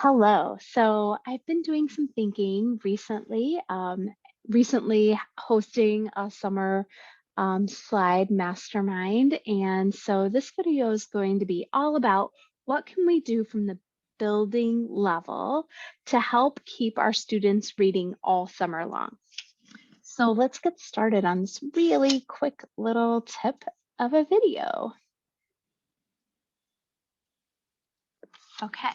Hello. So I've been doing some thinking recently, recently hosting a summer slide mastermind. And so this video is going to be all about what can we do from the building level to help keep our students reading all summer long. So let's get started on this really quick little tip of a video. Okay.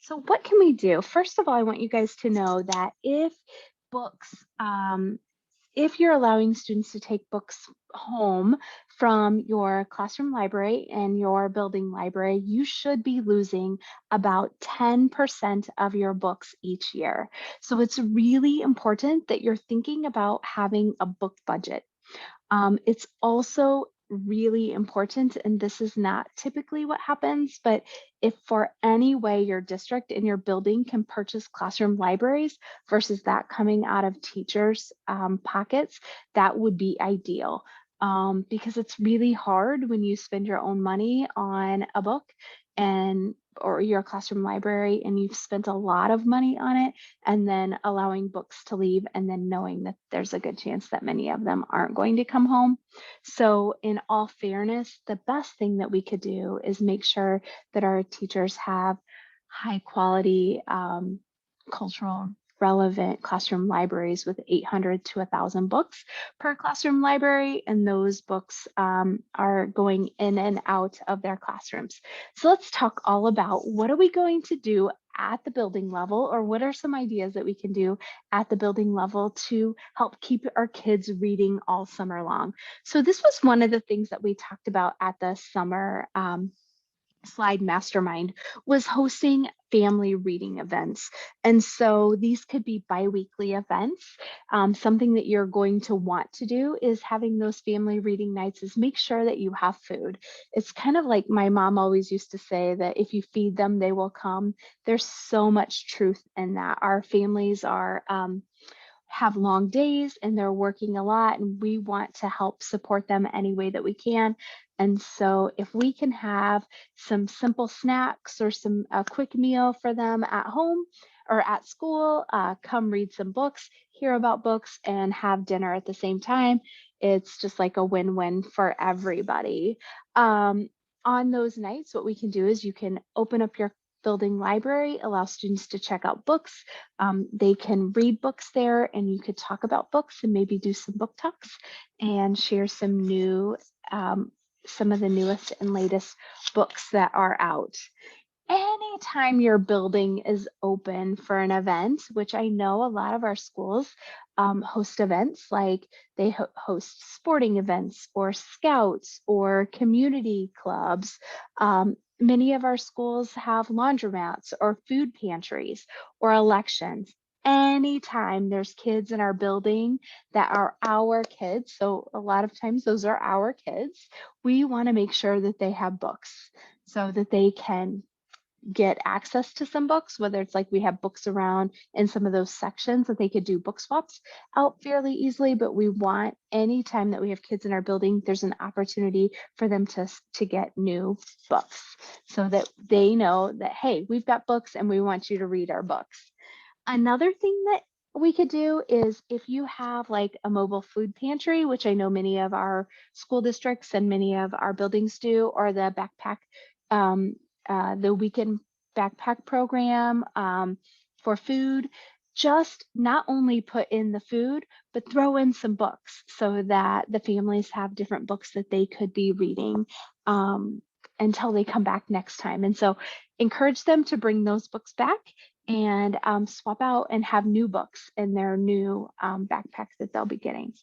So what can we do? First of all, I want you guys to know that books, if you're allowing students to take books home from your classroom library and your building library, you should be losing about 10% of your books each year. So it's really important that you're thinking about having a book budget. It's also really important, and this is not typically what happens, but if for any way your district and your building can purchase classroom libraries versus that coming out of teachers' pockets, that would be ideal. Because it's really hard when you spend your own money on a book and or your classroom library and you've spent a lot of money on it and then allowing books to leave and then knowing that there's a good chance that many of them aren't going to come home. So, in all fairness, the best thing that we could do is make sure that our teachers have high quality, cultural relevant classroom libraries with 800 to 1,000 books per classroom library, and those books are going in and out of their classrooms. So let's talk all about what are we going to do at the building level, or what are some ideas that we can do at the building level to help keep our kids reading all summer long. So this was one of the things that we talked about at the summer slide mastermind, was hosting family reading events. And so these could be bi-weekly events. Something that you're going to want to do is having those family reading nights is make sure that you have food. It's kind of like my mom always used to say that if you feed them, they will come. There's so much truth in that. Our families are have long days and they're working a lot, and we want to help support them any way that we can. And so if we can have some simple snacks or some a quick meal for them at home or at school, come read some books, hear about books, and have dinner at the same time, it's just like a win-win for everybody. On those nights, what we can do is you can open up your building library, allow students to check out books. They can read books there, and you could talk about books and maybe do some book talks and share some of the newest and latest books that are out. Anytime your building is open for an event, which I know a lot of our schools host events, like they host sporting events or scouts or community clubs. Many of our schools have laundromats or food pantries or elections. Anytime there's kids in our building that are our kids, so a lot of times those are our kids, we want to make sure that they have books so that they can get access to some books, whether it's like we have books around in some of those sections that they could do book swaps out fairly easily. But we want anytime that we have kids in our building, there's an opportunity for them to get new books so that they know that, hey, we've got books and we want you to read our books. Another thing that we could do is if you have like a mobile food pantry, which I know many of our school districts and many of our buildings do, or um, the weekend backpack program for food, just not only put in the food, but throw in some books so that the families have different books that they could be reading until they come back next time. And so encourage them to bring those books back and swap out and have new books in their new backpacks that they'll be getting.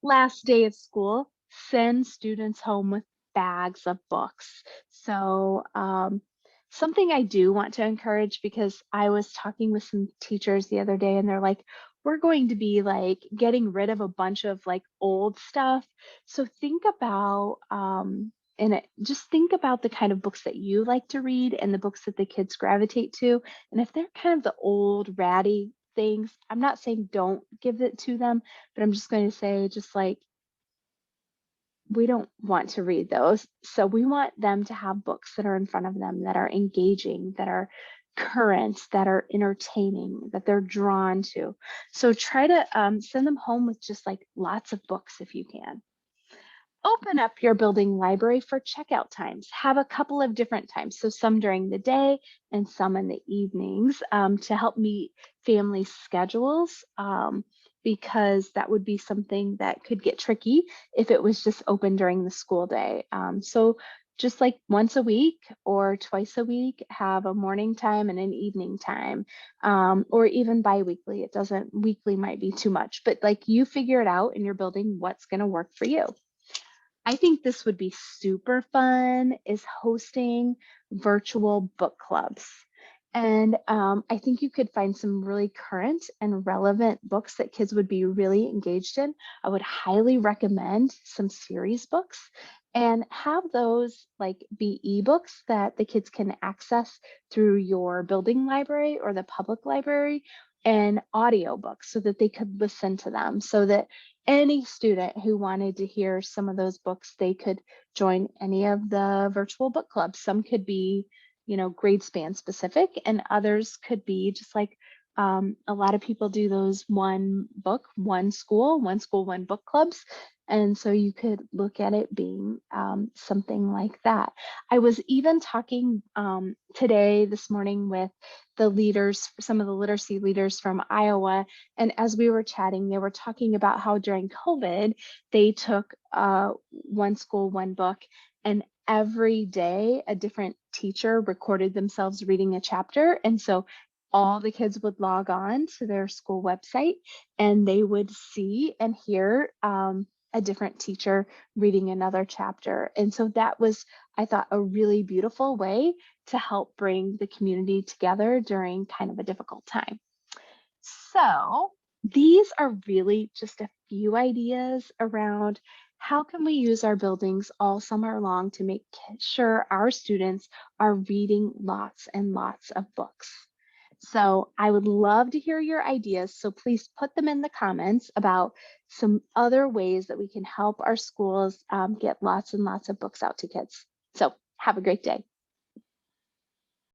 Last day of school, send students home with bags of books. So something I do want to encourage, because I was talking with some teachers the other day and they're like, we're going to be like getting rid of a bunch of like old stuff. So think about just think about the kind of books that you like to read and the books that the kids gravitate to. And if they're kind of the old ratty things, I'm not saying don't give it to them, but I'm just going to say just like we don't want to read those. So we want them to have books that are in front of them that are engaging, that are current, that are entertaining, that they're drawn to. So try to send them home with just like lots of books if you can. Open up your building library for checkout times. Have a couple of different times, so some during the day and some in the evenings to help meet family schedules, because that would be something that could get tricky if it was just open during the school day. So just like once a week or twice a week, have a morning time and an evening time, or even bi-weekly. It doesn't, weekly might be too much, but like you figure it out in your building what's going to work for you. I think this would be super fun is hosting virtual book clubs. And I think you could find some really current and relevant books that kids would be really engaged in. I would highly recommend some series books and have those like be ebooks that the kids can access through your building library or the public library, and audiobooks so that they could listen to them, so that any student who wanted to hear some of those books, they could join any of the virtual book clubs. Some could be, grade span specific, and others could be just like a lot of people do those one book, one school, one book clubs. And so you could look at it being something like that. I was even talking today, this morning, with the leaders, some of the literacy leaders from Iowa. And as we were chatting, they were talking about how during COVID, they took one school, one book, and every day a different teacher recorded themselves reading a chapter. And so all the kids would log on to their school website and they would see and hear a different teacher reading another chapter. And so that was, I thought, a really beautiful way to help bring the community together during kind of a difficult time. So these are really just a few ideas around how can we use our buildings all summer long to make sure our students are reading lots and lots of books. So I would love to hear your ideas. So please put them in the comments about some other ways that we can help our schools get lots and lots of books out to kids. So have a great day.